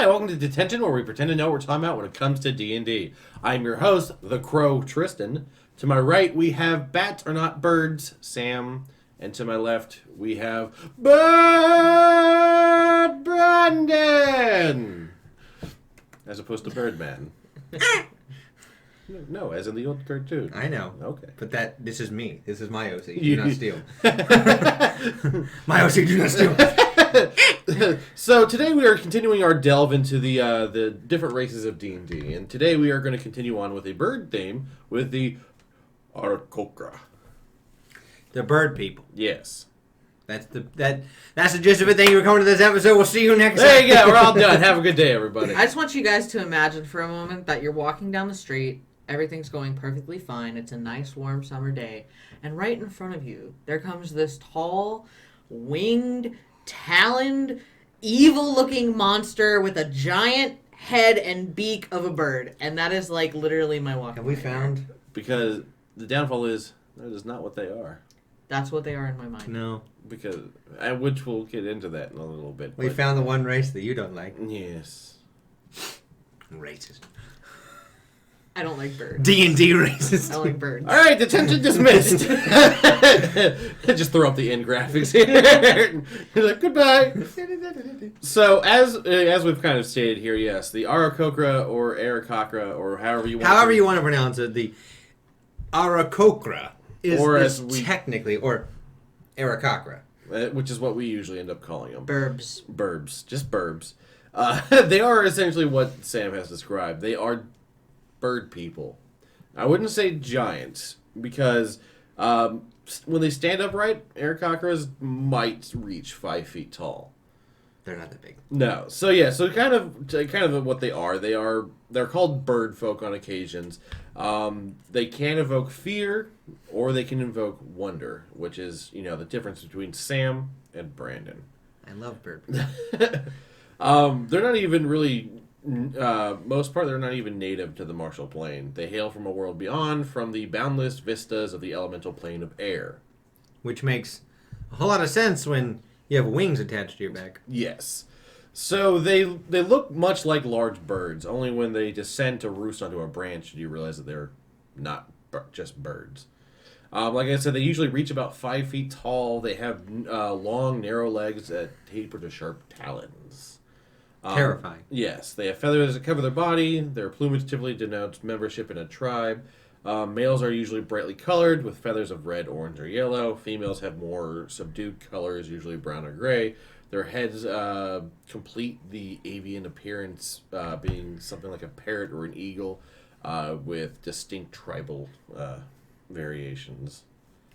welcome to D10tion, where we pretend to know what we're talking about when it comes to D&D. I'm your host, the Crow Tristan. To my right, we have Bats Are Not Birds, Sam. And to my left, we have Bird Brandon! As opposed to Birdman. No, as in the old cartoon. I know. Okay. But this is me. This is my OC. Do not steal. My OC, do not steal. So today we are continuing our delve into the different races of D&D, and today we are going to continue on with a bird theme with the Aarakocra. The bird people. Yes. That's the gist of it. Thank you for coming to this episode. We'll see you next time. There you go. We're all done. Have a good day, everybody. I just want you guys to imagine for a moment that you're walking down the street. Everything's going perfectly fine. It's a nice, warm summer day. And right in front of you, there comes this tall, winged, taloned, evil-looking monster with a giant head and beak of a bird. And that is, like, literally my walking. Have we found? Because the downfall is that is not what they are. That's what they are in my mind. No. Because, which we'll get into that in a little bit. We found the one race that you don't like. Yes. Racist. I don't like birds. D&D racist. I like birds. All right, detention dismissed. Just throw up the end graphics here. He's like, goodbye. So, as we've kind of stated here, yes, the Aarakocra or Aarakocra or however you want to pronounce it, the Aarakocra is technically, or Aarakocra. Which is what we usually end up calling them. Burbs. Burbs. Just burbs. They are essentially what Sam has described. They are bird people. I wouldn't say giants, because when they stand upright, Aarakocras might reach 5 feet tall. They're not that big. No. So yeah, so kind of what they are. They're called bird folk on occasions. They can evoke fear, or they can invoke wonder, which is, the difference between Sam and Brandon. I love bird people. They're not even really, most part, they're not even native to the Martial Plane. They hail from a world beyond, from the boundless vistas of the elemental plane of air. Which makes a whole lot of sense when you have wings attached to your back. Yes. So they look much like large birds, only when they descend to roost onto a branch do you realize that they're not just birds. Like I said, they usually reach about 5 feet tall. They have long, narrow legs that taper to sharp talons. Terrifying. Yes. They have feathers that cover their body. Their plumage typically denotes membership in a tribe. Males are usually brightly colored with feathers of red, orange, or yellow. Females have more subdued colors, usually brown or gray. Their heads complete the avian appearance, being something like a parrot or an eagle, with distinct tribal variations.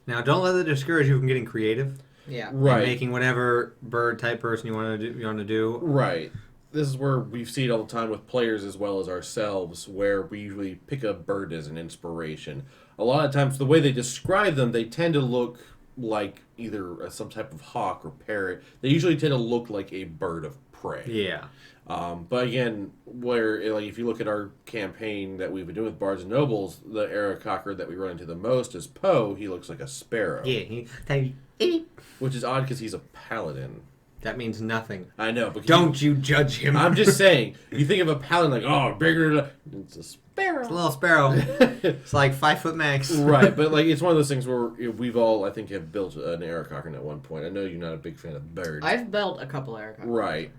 Now, don't let that discourage you from getting creative. Yeah. Right. And making whatever bird type person you want to do. Right. This is where we see it all the time with players as well as ourselves, where we usually pick a bird as an inspiration. A lot of times, the way they describe them, they tend to look like either some type of hawk or parrot. They usually tend to look like a bird of prey. Yeah. But again, if you look at our campaign that we've been doing with Bards and Nobles, the Aarakocra that we run into the most is Poe. He looks like a sparrow. Yeah. Which is odd because he's a paladin. That means nothing. I know, but don't you judge him. I'm just saying, you think of a paladin like, oh, bigger. It's a sparrow. It's a little sparrow. It's like 5 foot max. Right, but it's one of those things where we've all, I think, have built an Aarakocra at one point. I know you're not a big fan of birds. I've built a couple Aarakocras. Right,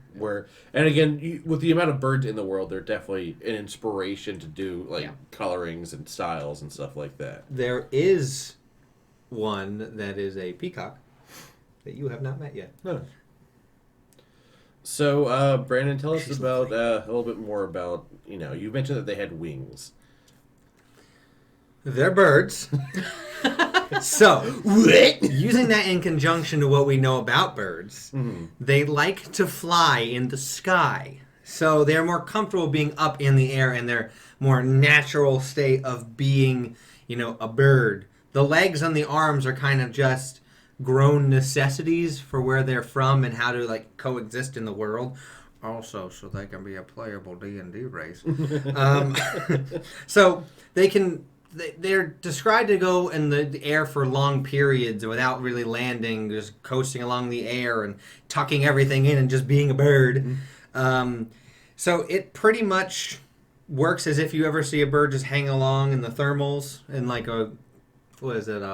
and again, with the amount of birds in the world, they're definitely an inspiration to do colorings and styles and stuff like that. There is one that is a peacock that you have not met yet. No. So, Brandon, tell us about a little bit more about, you mentioned that they had wings. They're birds. So, using that in conjunction to what we know about birds, they like to fly in the sky. So, they're more comfortable being up in the air in their more natural state of being, a bird. The legs and the arms are kind of just grown necessities for where they're from and how to coexist in the world. Also, so they can be a playable D&D race. So they're described to go in the air for long periods without really landing, just coasting along the air and tucking everything in and just being a bird. So it pretty much works as if you ever see a bird just hang along in the thermals in like a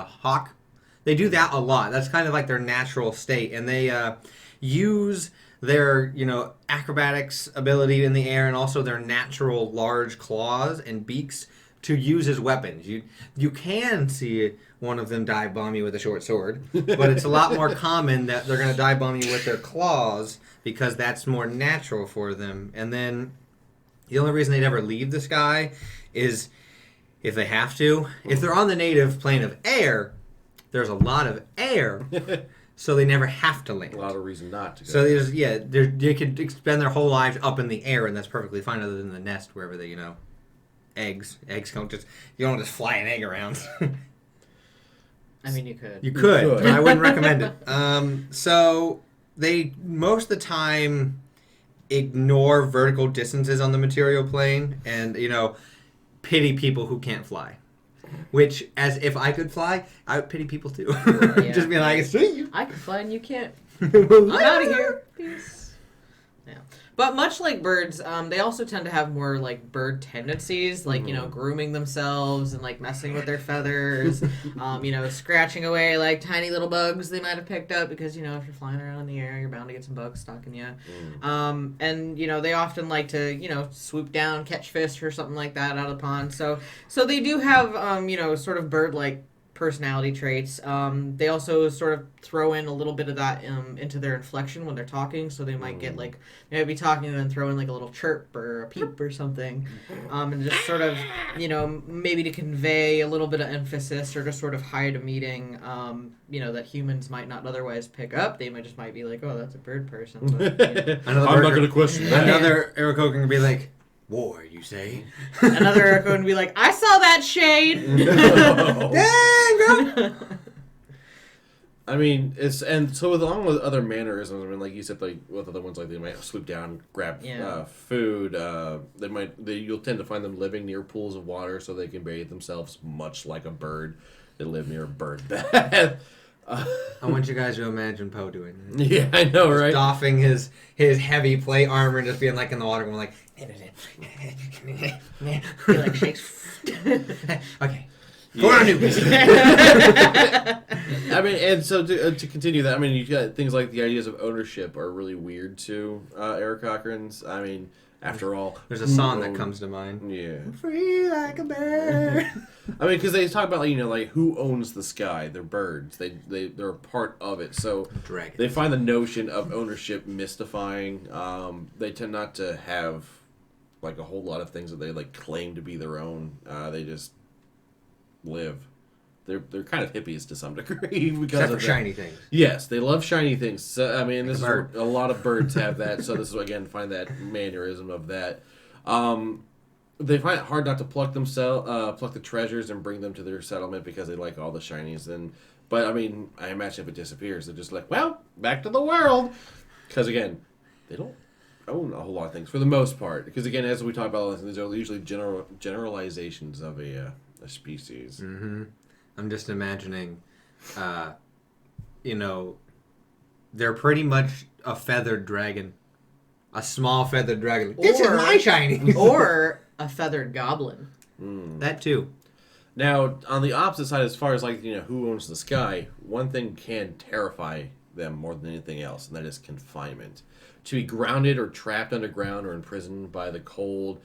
hawk. They do that a lot. That's kind of like their natural state, and they use their acrobatics ability in the air and also their natural large claws and beaks to use as weapons. You can see one of them dive bomb you with a short sword, but it's a lot more common that they're going to dive bomb you with their claws because that's more natural for them. And then the only reason they'd ever leave the sky is if they have to. If they're on the native plane of air, there's a lot of air, so they never have to land. A lot of reason not to go. So they could spend their whole lives up in the air, and that's perfectly fine other than the nest wherever they, eggs don't you don't just fly an egg around. I mean, you could. You could, but I wouldn't recommend it. So they most of the time ignore vertical distances on the material plane, and pity people who can't fly. Which, as if I could fly, I would pity people too. Yeah. Just being like, see you. I can fly and you can't. I'm out of here. Peace. Yeah. But much like birds, they also tend to have more like bird tendencies, like grooming themselves and like messing with their feathers, scratching away like tiny little bugs they might have picked up because if you're flying around in the air, you're bound to get some bugs stuck in you. And they often like to swoop down, catch fish or something like that out of the pond. So they do have sort of bird-like personality traits. They also sort of throw in a little bit of that into their inflection when they're talking, so they might get like maybe be talking and then throw in like a little chirp or a peep or something, and just sort of maybe to convey a little bit of emphasis or to sort of hide a meaning that humans might not otherwise pick up. They might be like, oh, that's a bird person. But, I'm not going to question that. Another Aarakocra can be like, war, you say? Another Aarakocra would be like, I saw that shade. Dang, bro. I mean, along with other mannerisms. I mean, like you said, like with other ones, like they might swoop down, grab food. You'll tend to find them living near pools of water, so they can bathe themselves, much like a bird. They live near a bird bath. I want you guys to imagine Poe doing that. Yeah, I know, right? Doffing his heavy plate armor and just being like in the water, going like, He like shakes. okay. Go on, Anubis. I mean, and so to continue that, I mean, you got things like the ideas of ownership are really weird to Aarakocrans. I mean, after all, there's a song that comes to mind. Yeah, free like a bird. I mean, because they talk about like who owns the sky? They're birds. They're a part of it. So Dragons. They find the notion of ownership mystifying. They tend not to have like a whole lot of things that they like claim to be their own. They just live. They're kind of hippies to some degree because Except for of shiny things. Yes, they love shiny things. So, I mean, Like this a is a lot of birds have that. So this is again find that mannerism of that. They find it hard not to pluck the treasures and bring them to their settlement because they like all the shinies. But I mean, I imagine if it disappears, they're just like, well, back to the world. Because again, they don't own a whole lot of things for the most part. Because again, as we talk about, these are usually generalizations of a species. Mm-hmm. I'm just imagining, they're pretty much a feathered dragon. A small feathered dragon. This is my shiny! Or a feathered goblin. That too. Now, on the opposite side, as far as like, who owns the sky, one thing can terrify them more than anything else, and that is confinement. To be grounded or trapped underground or imprisoned by the cold,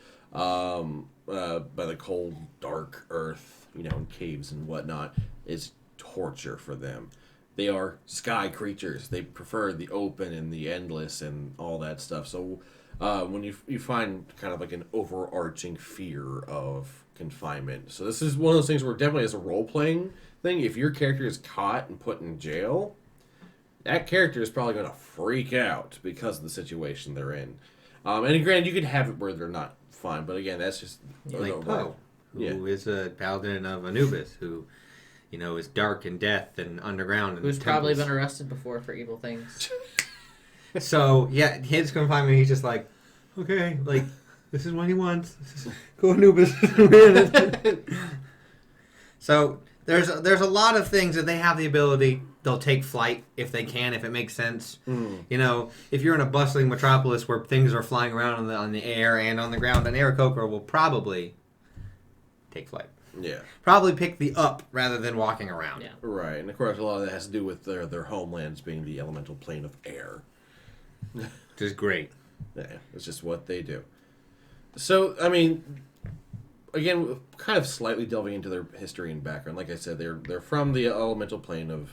dark earth, in caves and whatnot, is torture for them. They are sky creatures. They prefer the open and the endless and all that stuff. So when you find kind of like an overarching fear of confinement. So this is one of those things where definitely as a role-playing thing, if your character is caught and put in jail, that character is probably going to freak out because of the situation they're in. And granted, you could have it where they're not fine, but again, that's just... Like Poe, who is a paladin of Anubis, who... is dark and death and underground. And who's probably been arrested before for evil things. So, yeah, his confinement, he's just like, okay, like, this is what he wants. Go Anubis. So, there's a lot of things that they have the ability they'll take flight if they can, if it makes sense. Mm. You know, if you're in a bustling metropolis where things are flying around on the air and on the ground, then Aarakocra will probably take flight. Yeah. Probably pick the up rather than walking around. Yeah. Right, and of course a lot of that has to do with their homelands being the elemental plane of air. Which is great. Yeah, it's just what they do. So, I mean, again, kind of slightly delving into their history and background. Like I said, they're from the elemental plane of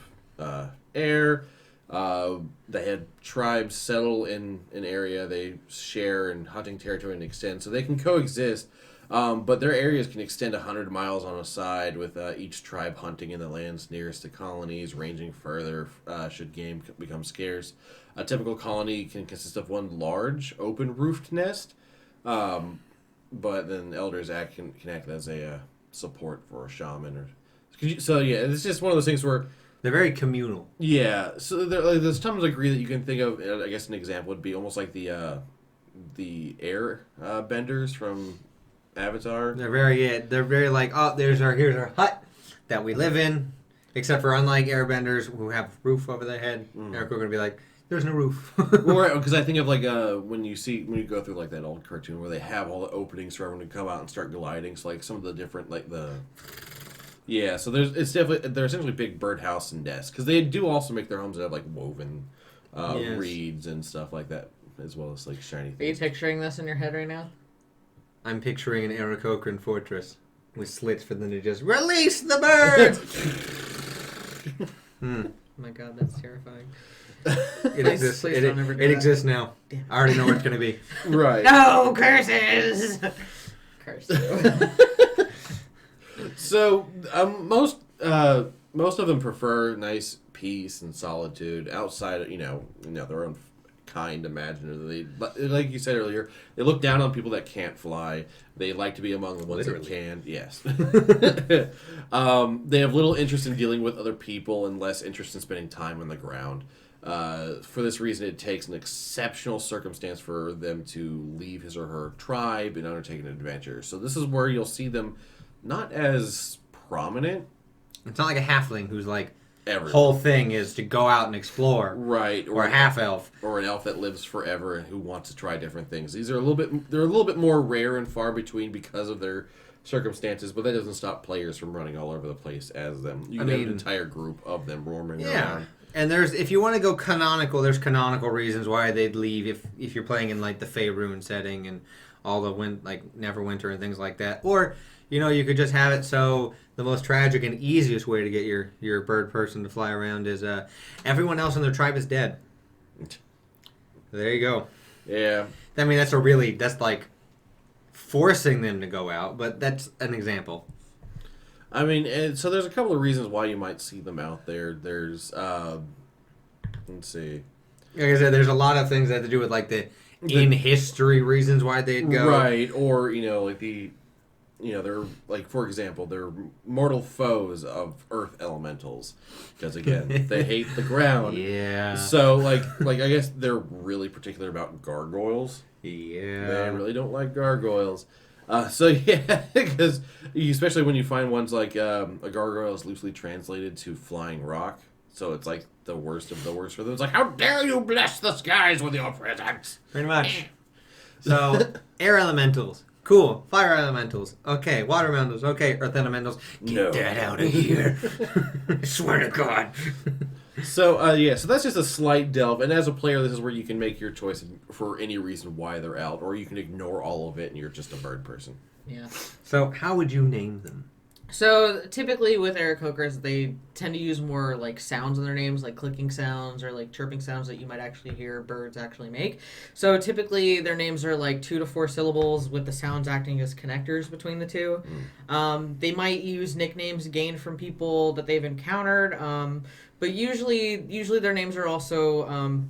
air. They had tribes settle in an area. They share in hunting territory and extend, so they can coexist. But their areas can extend 100 miles on a side, with each tribe hunting in the lands nearest to colonies, ranging further should game become scarce. A typical colony can consist of one large, open-roofed nest, but then elders can act as a support for a shaman. So yeah, it's just one of those things where... They're very communal. Yeah, so there's tons of degree that you can think of. I guess an example would be almost like the air benders from Avatar. They're very like, oh, here's our hut that we live in. Except for unlike airbenders who have roof over their head, Aarakocra gonna be like, there's no roof. Right, because I think of like when you go through like that old cartoon where they have all the openings for everyone to come out and start gliding. So like some of the different so they're essentially big birdhouse and nests, because they do also make their homes that have like woven reeds and stuff like that, as well as like shiny things. Are you picturing this in your head right now? I'm picturing an Aarakocran fortress with slits for them to just release the birds. Oh my god, that's terrifying. It exists. Please don't ever do It that. exists now. Damn. I already know what it's gonna be. Right. No curses. Curse. So most of them prefer nice peace and solitude outside of their own kind imaginatively. Like you said earlier, they look down on people that can't fly. They like to be among the ones that can. Yes. They have little interest in dealing with other people and less interest in spending time on the ground. For this reason, it takes an exceptional circumstance for them to leave his or her tribe and undertake an adventure. So this is where you'll see them not as prominent. It's not like a halfling who's like, Ever. whole thing is to go out and explore. Right. Or a half elf. Or an elf that lives forever and who wants to try different things. These are they're a little bit more rare and far between because of their circumstances, but that doesn't stop players from running all over the place as them. You can have an entire group of them roaming around. And if you want to go canonical, there's canonical reasons why they'd leave if you're playing in like the Faerun setting and all the Neverwinter and things like that. Or, you could just have it so the most tragic and easiest way to get your bird person to fly around is everyone else in their tribe is dead. There you go. Yeah. I mean, that's like forcing them to go out, but that's an example. I mean, so there's a couple of reasons why you might see them out there. There's, let's see. Like I said, there's a lot of things that have to do with like the in history reasons why they'd go. Right, or, they're, like, for example, they're mortal foes of earth elementals. Because, again, they hate the ground. Yeah. So, like I guess they're really particular about gargoyles. Yeah. They really don't like gargoyles. So, yeah, because especially when you find ones like a gargoyle is loosely translated to flying rock. So it's like the worst of the worst for them. It's like, how dare you bless the skies with your presence? Pretty much. So, air elementals. Cool. Fire elementals. Okay. Water elementals. Okay. Earth elementals. Get that out of here. I swear to God. So, so that's just a slight delve. And as a player, this is where you can make your choice for any reason why they're out. Or you can ignore all of it and you're just a bird person. Yeah. So, how would you name them? So typically with Aarakocras, they tend to use more like sounds in their names, like clicking sounds or like chirping sounds that you might actually hear birds actually make. So typically their names are like 2 to 4 syllables with the sounds acting as connectors between the two. They might use nicknames gained from people that they've encountered, but usually their names are also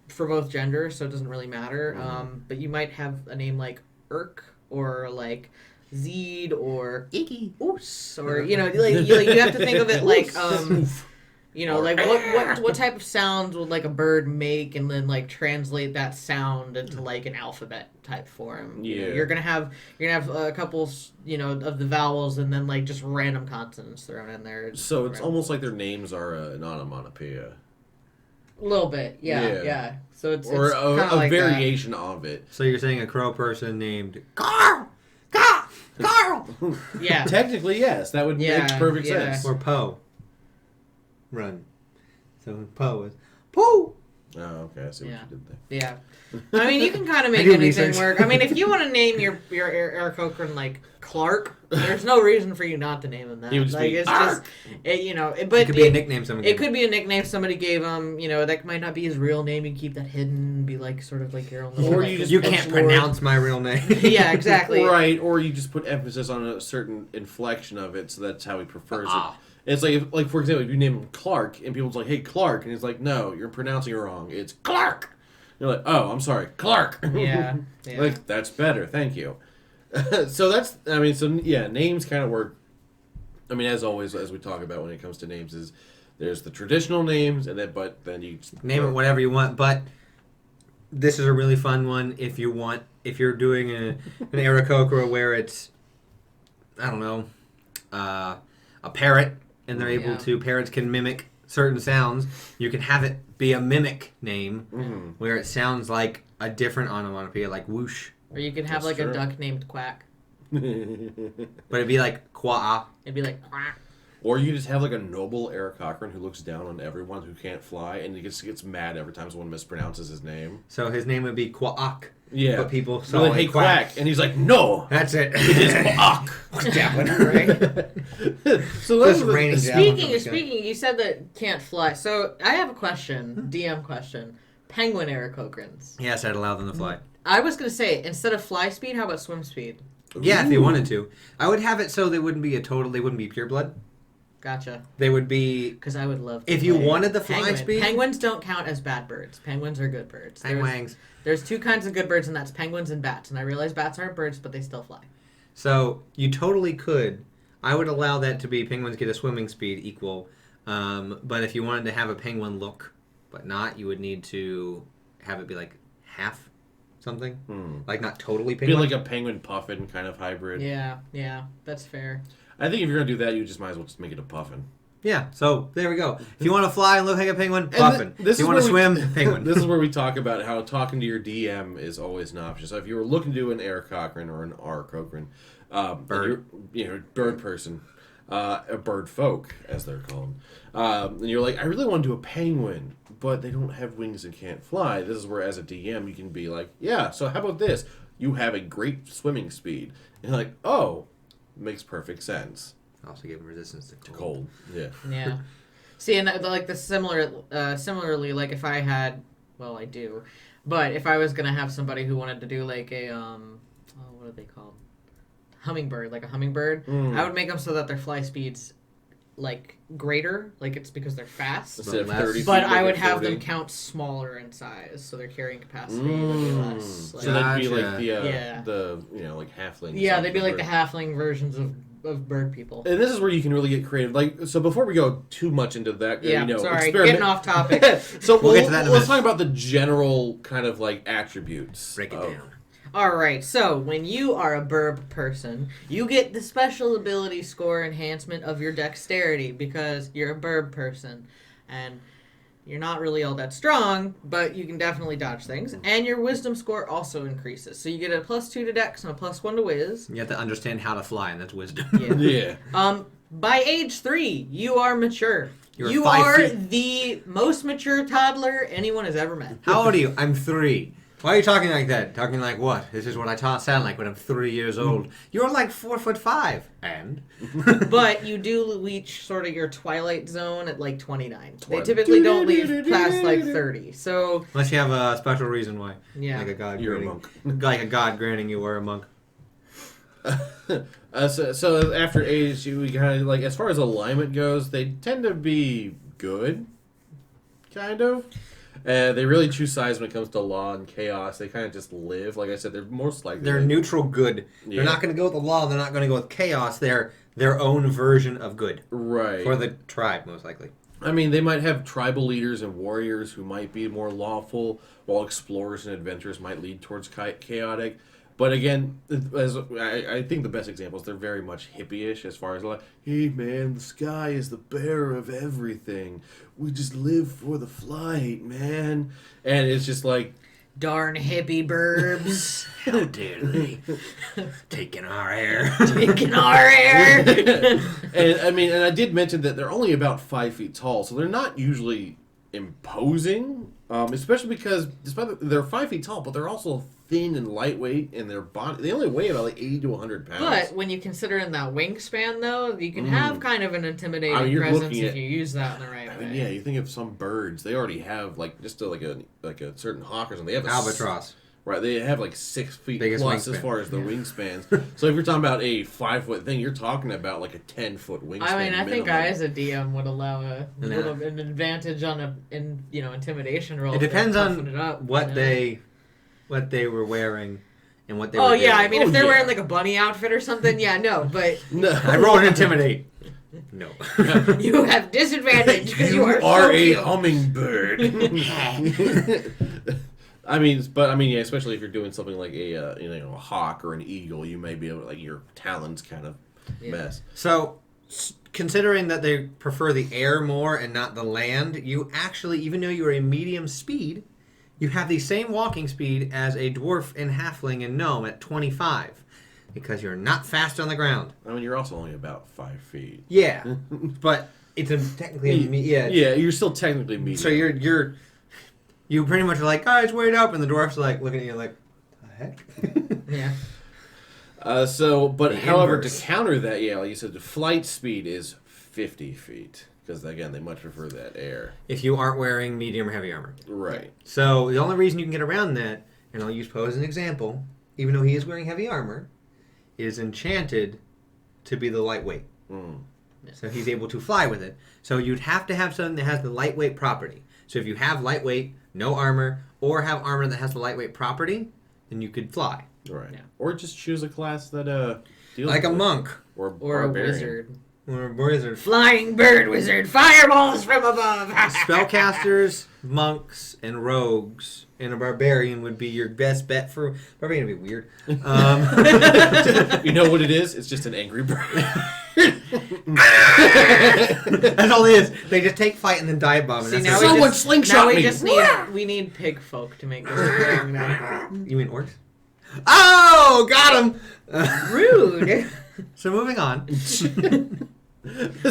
for both genders, so it doesn't really matter. But you might have a name like Urk or like Zeed or Icky. Oos, or you have to think of it like You know, like what type of sounds would like a bird make, and then like translate that sound into like an alphabet type form. You know, Yeah. you're gonna have a couple, you know, of the vowels, and then like just random consonants thrown in there. So it's almost like their names are an onomatopoeia. A little bit, yeah, Yeah. yeah. So it's Or kinda a like variation of it. So you're saying a crow person named Carl? Carl! Carl! that. Yeah, Technically, yes. That would Yeah, make perfect yeah. sense. Or Poe. Run. So Poe is Poe! Oh, okay. I see what Yeah. you did there. yeah. I mean, you can kind of make I do anything research. work. I mean, if you want to name your Aarakocra like Clark, there's no reason for you not to name him that. He would just Like be it's Ark! just, you know, but It could be a nickname someone It gave could be a nickname somebody gave him. You know, that might not be his real name. You keep that hidden, be like sort of like your own. Little, Or like, you just- You edge can't lord. pronounce my real name. Yeah, exactly. Right, or you just put emphasis on a certain inflection of it, so that's how he prefers Ah. it. It's like for example, if you name him Clark, and people's like, "Hey, Clark," and he's like, "No, you're pronouncing it wrong. It's Clark." You're like, "Oh, I'm sorry, Clark." Yeah. Yeah. Like that's better. Thank you. So that's, I mean, so yeah, names kind of work. I mean, as always, as we talk about when it comes to names, is there's the traditional names, and then you Name it whatever you want, but this is a really fun one if you're doing an Aarakocra where it's, I don't know, a parrot, and they're able Yeah. parrots can mimic certain sounds. You can have it be a mimic name Mhm. where it sounds like a different onomatopoeia, like whoosh, Or you could have That's like a true. duck named Quack. but it'd be like qua'a. It'd be like Quack. Or you just have like a noble Aarakocra who looks down on everyone who can't fly, and he gets mad every time someone mispronounces his name. So his name would be Quack. Yeah. But people So saw like, it hey, quack. And he's like, no, That's it. it is quack. Javelin, right? So those Just are the- raining javelin. Speaking, you said that can't fly. So I have a question, DM question. Penguin Aarakocrans. Yes, I'd allow them to fly. I was gonna say, instead of fly speed, how about swim speed? Yeah, if they Ooh. wanted to. I would have it so they wouldn't be pure blood. Gotcha. They would be Because I would love to If you play wanted the fly penguin. speed- Penguins don't count as bad birds. Penguins are good birds. penguins. There's two kinds of good birds, and that's penguins and bats. And I realize bats aren't birds, but they still fly. So you totally could. I would allow that to be penguins get a swimming speed equal. But if you wanted to have a penguin look, but not, you would need to have it be like half something. Like not totally Be penguin. like a penguin puffin kind of hybrid. Yeah, that's fair. I think if you're gonna do that, you just might as well just make it a puffin. Yeah, so there we go. If you want to fly and look like a penguin, And puffin. this If you is want to where swim, penguin. This is where we talk about how talking to your DM is always an option. So if you were looking to do an Aarakocra or an Aarakocra, Bird. bird person, a bird folk as they're called, and you're like, I really want to do a penguin, but they don't have wings and can't fly. This is where, as a DM, you can be like, yeah. So how about this? You have a great swimming speed, and you're like, oh, makes perfect sense. Also give them resistance to To cold, yeah. Yeah. See, and like the similarly, like if I had, well, I do, but if I was gonna have somebody who wanted to do like a what are they called? Hummingbird, like a hummingbird. I would make them so that their fly speed's like greater, like it's because they're fast. Instead of less. 30 But feet, I make would it have 40. them count smaller in size, so their carrying capacity would be less. Like, So that'd be like Gotcha. the Yeah. the like halfling. yeah, size they'd be of like the bird. halfling versions of bird people. And this is where you can really get creative. Like, so before we go too much into that, Yeah, you know, sorry, experiment- getting off topic. So We'll get to that in a let's minute. talk about the general kind of like attributes. Break it of- down. All right, so when you are a burb person, you get the special ability score enhancement of your dexterity because you're a burb person, and you're not really all that strong, but you can definitely dodge things. And your wisdom score also increases, so you get a +2 to dex and a +1 to whiz. You have to understand how to fly, and that's wisdom. Yeah. Yeah. By age 3, you are mature. You're You 5 are feet. the most mature toddler anyone has ever met. How old are you? I'm 3. Why are you talking like that? Talking like what? This is what I sound like when I'm 3 years old. You're like 4'5". And? But you do reach sort of your twilight zone at like 29. They Twilight. typically don't leave past like 30. So, Unless you have a special reason why. yeah. Like a god You're a granting, monk. Like a god granting you were a monk. So after age, we kind of like, as far as alignment goes, they tend to be good, kind of. They really choose sides when it comes to law and chaos. They kind of just live. Like I said, they're most likely. They're neutral good. Yeah. They're not going to go with the law. They're not going to go with chaos. They're their own version of good. Right. For the tribe, most likely. I mean, they might have tribal leaders and warriors who might be more lawful, while explorers and adventurers might lead towards chaotic. But again, as I think the best examples, they're very much hippie-ish as far as like, hey man, the sky is the bearer of everything. We just live for the flight, man. And it's just like, Darn hippie burbs. How dare they? Taking our air. Taking our air. and I mean, and I did mention that they're only about 5 feet tall, so they're not usually imposing, especially because despite they're 5 feet tall, but they're also thin and lightweight in their body. They only weigh about like 80 to 100 pounds. But when you consider in that wingspan, though, you can have kind of an intimidating presence if you use that in the right way. Yeah, you think of some birds, they already have like just like a certain hawk or something. They have Albatross. Right, they have like 6 feet Biggest plus wingspan. as far as the wingspans. So if you're talking about a 5-foot thing, you're talking about like a 10-foot wingspan. I mean, I think I, minimum. as a DM, would allow an advantage on intimidation roll. It depends on it up, what they were wearing and what they Oh were yeah, doing. I mean, if they're wearing like a bunny outfit or something, yeah, no. But No. I rolled an intimidate. No. you have disadvantage because you are so a cute. hummingbird. I mean, yeah, especially if you're doing something like a hawk or an eagle, you may be able to, like, your talons kind of mess. So, considering that they prefer the air more and not the land, you actually, even though you are a medium speed, you have the same walking speed as a dwarf and halfling and gnome at 25, because you're not fast on the ground. I mean, you're also only about 5 feet. Yeah, but it's technically Yeah, you're still technically medium. So you pretty much are like, guys, wait up, and the dwarf's like looking at you like, the heck? Yeah. But The however, inverse. to counter that, yeah, like you said, the flight speed is 50 feet. Because, again, they much prefer that air. If you aren't wearing medium or heavy armor. Right. So the only reason you can get around that, and I'll use Poe as an example, even though he is wearing heavy armor, is enchanted to be the lightweight. So he's able to fly with it. So you'd have to have something that has the lightweight property. So if you have lightweight, no armor, or have armor that has the lightweight property, then you could fly. Right. Yeah. Or just choose a class that deals Like a with- monk. Or Or a barbarian. wizard. Or a wizard. Flying bird wizard. Fireballs from above. Spellcasters, monks, and rogues, and a barbarian would be your best bet for... Barbarian would be weird. You know what it is? It's just an angry bird. That's all it is. They just take fight and then dive bomb. See, And now that's we it. Someone just, slingshot now we me. just need pig folk to make this a thing now. You mean orcs? Oh, got him! Rude. So moving on.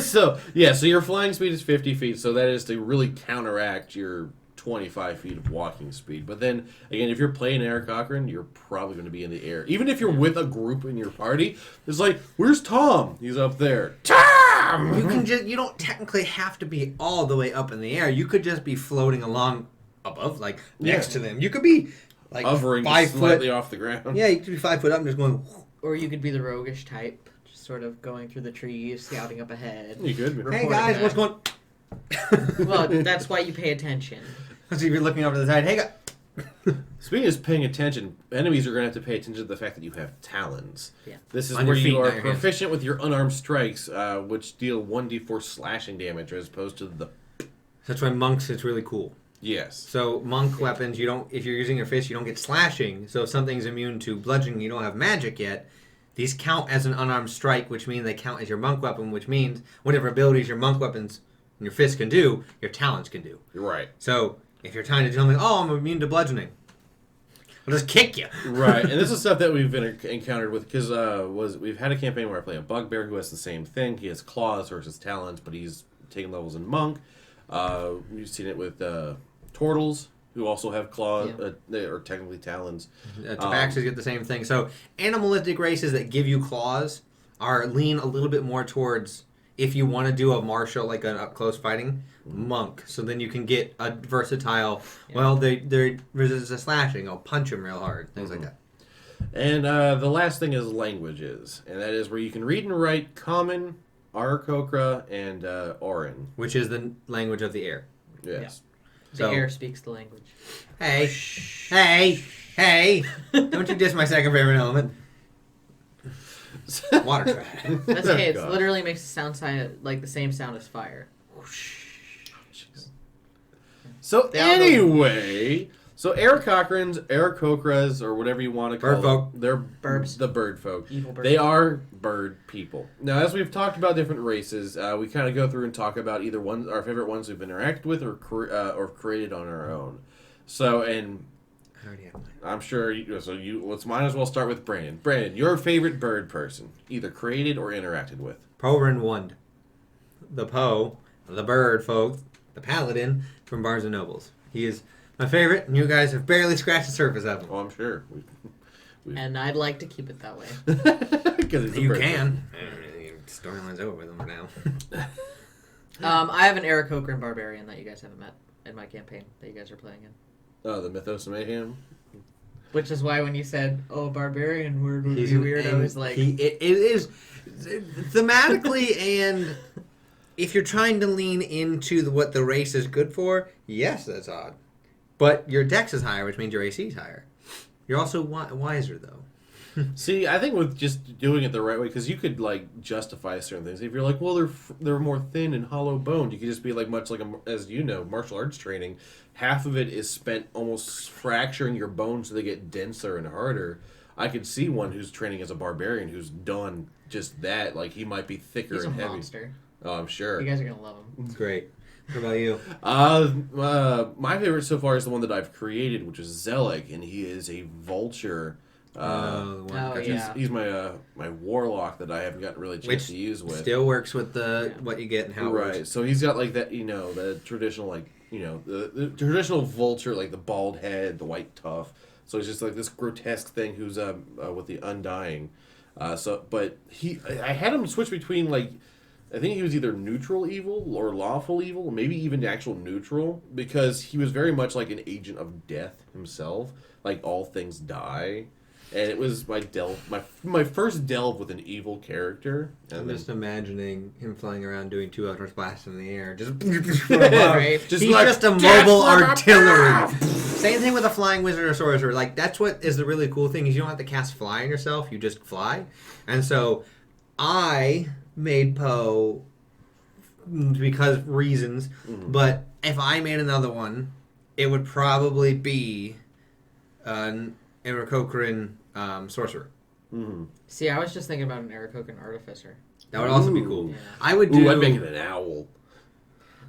So your flying speed is 50 feet, so that is to really counteract your 25 feet of walking speed. But then, again, if you're playing Aarakocra, you're probably going to be in the air. Even if you're with a group in your party, it's like, where's Tom? He's up there. Tom! You don't technically have to be all the way up in the air. You could just be floating along above, like next to them. You could be like Hovering 5 slightly foot. off the ground. Yeah, you could be 5 foot up and just going. Or you could be the roguish type, just sort of going through the trees, scouting up ahead. You could be. Hey Reporting guys, back. what's going? Well, that's why you pay attention. So you're looking over to the side. Hey guys. Speaking of paying attention, enemies are going to have to pay attention to the fact that you have talons. Yeah. This is On where your feet, you are not your hands. proficient with your unarmed strikes, which deal 1d4 slashing damage as opposed to the... That's why monks. It's really cool. Yes. So monk weapons, you don't. If you're using your fist, you don't get slashing. So if something's immune to bludgeoning, you don't have magic yet. These count as an unarmed strike, which means they count as your monk weapon, which means whatever abilities your monk weapons and your fist can do, your talons can do. You're right. So if you're trying to do something, I'm immune to bludgeoning, I'll just kick you. Right, and this is stuff that we've been encountered with because we've had a campaign where I play a bugbear who has the same thing. He has claws versus talons, but he's taking levels in monk. We've seen it with turtles who also have claws, they are technically talons. Tabaxis get the same thing. So animalistic races that give you claws are lean a little bit more towards if you want to do a martial, like an up close fighting, monk. So then you can get a versatile. Yeah. Well, they resist the slashing. I'll punch them real hard. Things like that. And the last thing is languages, and that is where you can read and write Common, Aarakocra, and Orin. Which is the language of the air. Yes. The air speaks the language. Hey, hey! Don't you diss my second favorite element. Water trash. That's okay. It God. literally makes the sound like the same sound as fire. So They all go- anyway, so Aarakocras, or whatever you want to call Bird folk. them, they're Burbs. the bird folk. Evil bird. They are bird people. Now, as we've talked about different races, we kind of go through and talk about either our favorite ones we've interacted with or created on our own. So, and I already have mine. I'm sure let's might as well start with Brandon. Brandon, your favorite bird person, either created or interacted with. Porin Wund. The Poe, the bird folk, the paladin from Barnes and Nobles. He is my favorite, and you guys have barely scratched the surface of him. Oh, I'm sure. And I'd like to keep it that way. Because You can. Storyline's over with him for now. I have an Aarakocra barbarian that you guys haven't met in my campaign that you guys are playing in. Oh, the Mythos of Mayhem. Which is why when you said, "Oh, barbarian word would be weird," I was like, it is thematically, and if you're trying to lean into what the race is good for, yes, that's odd. But your dex is higher, which means your AC is higher. You're also wiser, though. See, I think with just doing it the right way, because you could like justify certain things. If you're like, well, they're more thin and hollow boned, you could just be like, much like as you know, martial arts training. Half of it is spent almost fracturing your bones so they get denser and harder. I could see one who's training as a barbarian who's done just that. Like he might be thicker "He's a and heavy. monster." Oh, I'm sure. You guys are gonna love him. It's great. What about you? My favorite so far is the one that I've created, which is Zelig, and he is a vulture. The one- Oh, yeah. He's my my warlock that I haven't gotten really a chance Which to use with. still works with the what you get and how it Right, works. so he's got like that, the traditional the traditional vulture, like the bald head, the white tuft. So he's just like this grotesque thing who's with the Undying. But I had him switch between like, I think he was either neutral evil or lawful evil, maybe even actual neutral, because he was very much like an agent of death himself. Like all things die. And it was my first delve with an evil character. And I'm then, just imagining him flying around doing 2 Eldritch blasts in the air. Just Right. Just he's like, just a "Death mobile from artillery. above!" Same thing with a flying wizard or sorcerer. Like that's what is the really cool thing is you don't have to cast fly on yourself. You just fly. And so I made Poe because reasons. But if I made another one, it would probably be an Aarakocran sorcerer. Mhm. See, I was just thinking about an Aarakocra artificer. That would also be Ooh. cool. Yeah. I would do. Ooh, I'd make it an owl.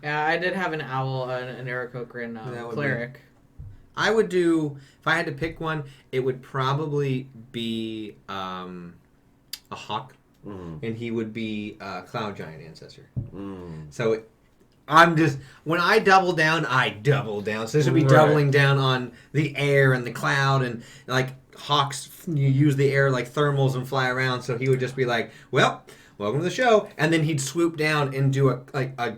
Yeah, I did have an owl, an Aarakocran That would cleric. I would do if I had to pick one. It would probably be a hawk, and he would be a cloud giant ancestor. So I'm just when I double down, I double down. So this would be Right. doubling down on the air and the cloud, and like hawks, you use the air like thermals and fly around. So he would just be like, "Well, welcome to the show," and then he'd swoop down and do a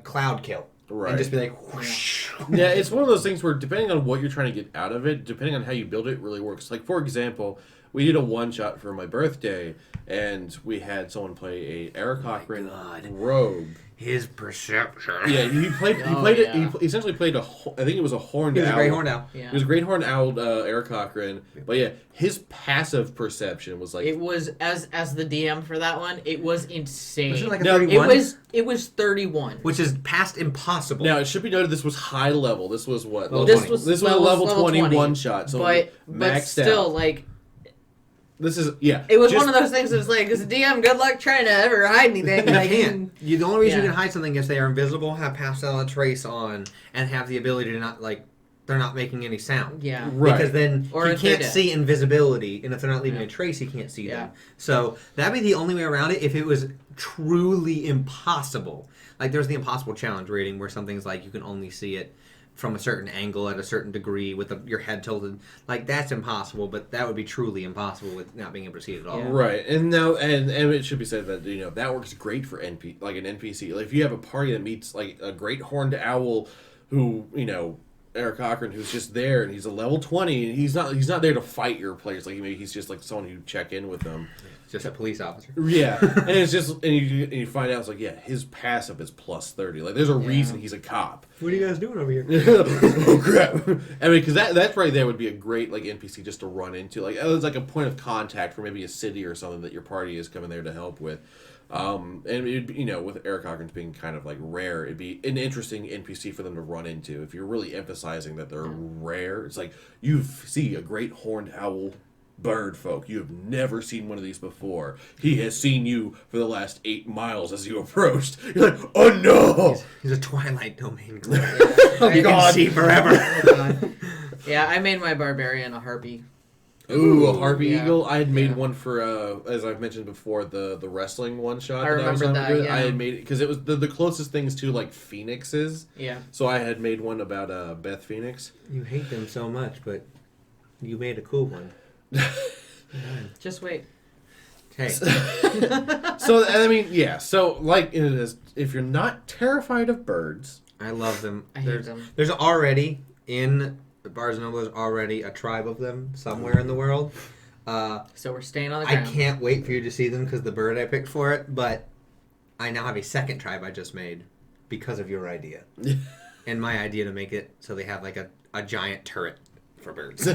cloud kill, Right. and just be like, whoosh. Yeah, it's one of those things where depending on what you're trying to get out of it, depending on how you build it, really works. Like, for example, we did a one-shot for my birthday, and we had someone play a Aarakocra God. rogue. His perception. Yeah, he played Oh, it. yeah. He essentially played I think it was a horned He was a owl. great horned owl. Yeah. He was a great horned owl, Aarakocra. But yeah, his passive perception was like... It was as the DM for that one. It was insane. Was it like a No, 31? it was 31. Which is past impossible. Now, it should be noted this was high level. This was what? Level this 20. was This was a level 20 20 one-shot. So but maxed still, out. like, This is... Yeah. it was just- one of those things that was like, as a DM, good luck trying to ever hide anything. You Like, can't. The only reason you Yeah. can hide something is they are invisible, have pastel and trace on, and have the ability to not they're not making any sound. Yeah. Right. Because then Or he if they're can't dead. see invisibility, and if they're not leaving Yeah. a trace, he can't see Yeah. them. So that'd be the only way around it if it was truly impossible. Like there's the impossible challenge rating where something's like you can only see it from a certain angle at a certain degree with your head tilted. Like that's impossible, but that would be truly impossible with not being able to see it at all. Yeah. Right, and now and it should be said that that works great for an NPC. Like if you have a party that meets like a great horned owl, who Aarakocra, who's just there and he's a level 20, and he's not there to fight your players. Like maybe he's just like someone who check in with them. Just a police officer. Yeah, and it's just and you find out it's like his passive is plus 30. Like there's a reason he's a cop. What are you guys doing over here? Oh crap! I mean, because that's right there would be a great like NPC just to run into. Like it's like a point of contact for maybe a city or something that your party is coming there to help with. And it'd be, with Aarakocrans being kind of like rare, it'd be an interesting NPC for them to run into. If you're really emphasizing that they're rare, it's like you see a great horned owl bird folk. You have never seen one of these before. He has seen you for the last 8 miles as you approached. You're like, oh no! He's a Twilight Domain. Oh, You can see forever. Oh, God. Yeah, I made my barbarian a harpy. Ooh, a harpy yeah. eagle. I had made Yeah. one for, as I've mentioned before, the wrestling one shot. I remember that, yeah. I had made it because it was the closest things to like phoenixes. Yeah. So I had made one about Beth Phoenix. You hate them so much, but you made a cool one. Just wait. Hey, So I mean, yeah. So like it is, if you're not terrified of birds, I love them. I hate them. There's already in Barnes and Noble. There's already a tribe of them somewhere in the world. So we're staying on the I ground. can't wait for you to see them because the bird I picked for it. But I now have a second tribe I just made because of your idea and my idea to make it so they have like a giant turret for birds.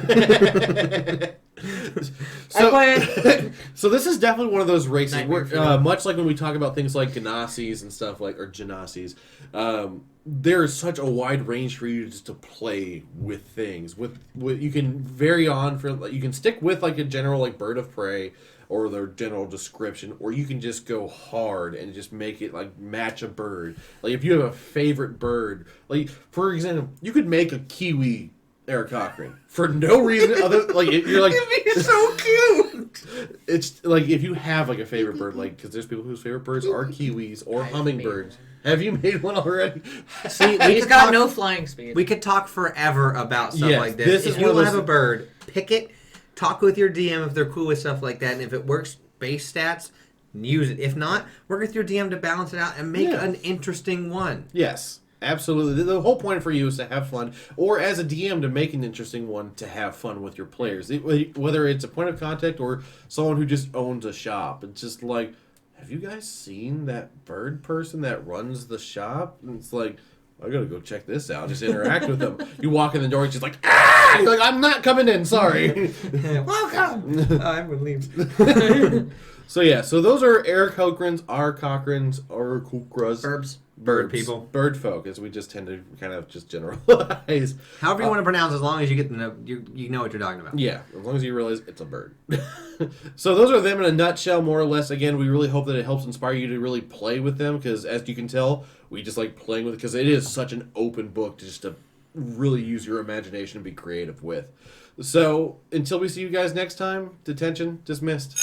So this is definitely one of those races Nightmare where, fuel. much like when we talk about things like Ganassis and stuff like, or Genassis, there is such a wide range for you just to play with things. With you can vary on for, you can stick with like a general like bird of prey or their general description, or you can just go hard and just make it like match a bird. Like if you have a favorite bird, like for example, you could make a kiwi Aarakocran for no reason other like you're like It's so cute. it's like if you have like a favorite bird, like because there's people whose favorite birds are kiwis or I've hummingbirds. Have you made one already? See, He's got no flying speed. We could talk forever about stuff Yes, like this this. is If one you of have those- a bird, pick it. Talk with your DM if they're cool with stuff like that, and if it works, base stats, use it. If not, work with your DM to balance it out and make Yeah. an interesting one. Yes, absolutely. The whole point for you is to have fun, or as a DM to make an interesting one to have fun with your players. Whether it's a point of contact or someone who just owns a shop. It's just like, have you guys seen that bird person that runs the shop? And it's like, I gotta go check this out. Just interact with them. You walk in the door, and she's like, ah! You're like, I'm not coming in. Sorry. Welcome. I'm relieved. So yeah, so those are Aarakocrans, Aarakocrans, Aarakocras. Burbs. Bird people. Bird folk, as we just tend to kind of just generalize. However you want to pronounce, as long as you get to know, you know what you're talking about. Yeah, as long as you realize it's a bird. So those are them in a nutshell, more or less. Again, we really hope that it helps inspire you to really play with them, because as you can tell, we just like playing with it, because it is such an open book to really use your imagination and be creative with. So until we see you guys next time, D10tion dismissed.